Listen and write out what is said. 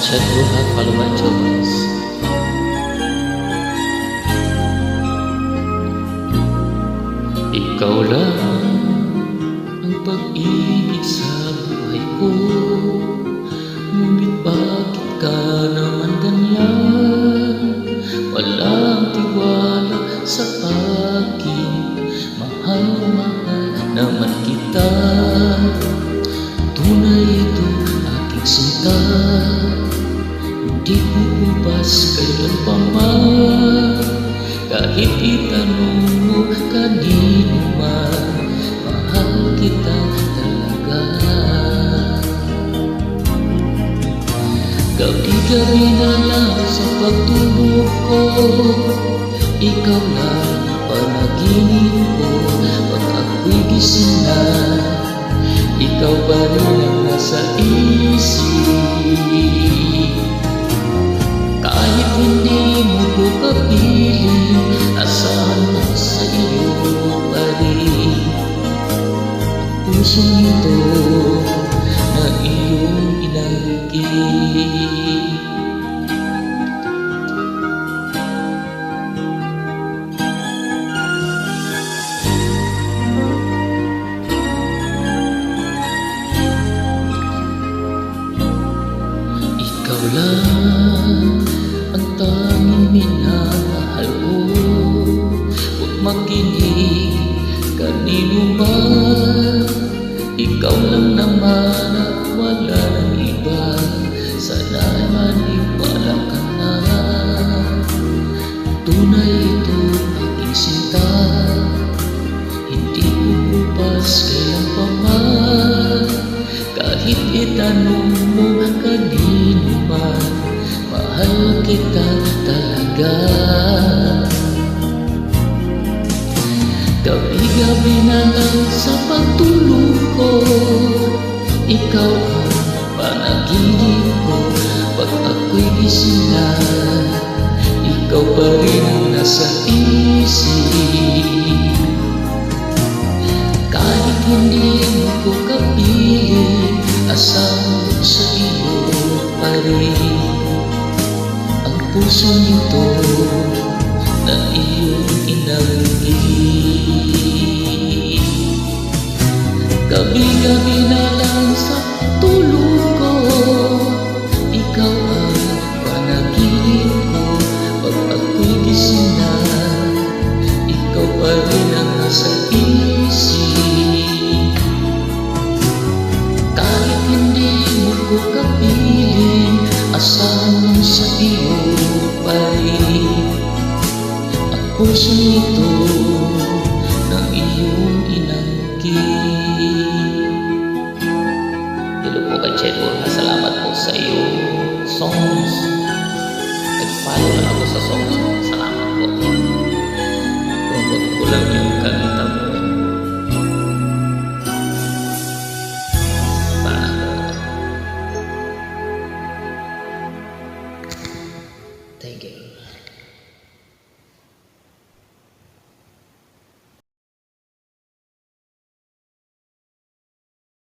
Chat will have follow my troubles. Ikaw lang ang pag-ibig sa buhay ko. Ngunit bakit ka naman ganyan? Walang tiwala sa akin. Mahal naman kita. Tunay ito aking sinta. Hindi ko ubas kailan pa man. Kahit itanong mo kanino man, mahal kita talaga. Gabi-gabi na lang sa pagtulog ko, ikaw lang panaginip ko. Pag ako'y gising na, ikaw pa rin ang nasa isip. Kahit hindi mo ko kapiling, asahan mo sa iyo pa rin. Ang pusong ito na iyong inangkin. Ikaw lang ang tanging minamahal ko. Huwag makinig kanino man. Ikaw lang naman at wala ng iba. Sana maniwala ka na. Tunay ito aking sinta. Hindi uupas kailan pa man. Kahit itanong mo kanino man, mahal kita talaga. Gabi-gabi na lang sa pagtulog ko, ikaw ang panaginip ko. Pag ako'y gising na, ikaw pa rin ang nasa isip. Kahit hindi mo ko kapiling, asahan sa iyo pa rin. Ang puso nito na iyong inangkin. Gabi-gabi na lang sa tulog ko, ikaw ang panaginip ko. Pag ako'y gising na, ikaw pa rin ang nasa isip. Kahit hindi mo ko kapiling, asahan sa iyo pa rin. Ang puso nito ng iyong inangkin. Hello po kay Chedor, salamat po sa iyong songs. Nag-follow na ako sa songs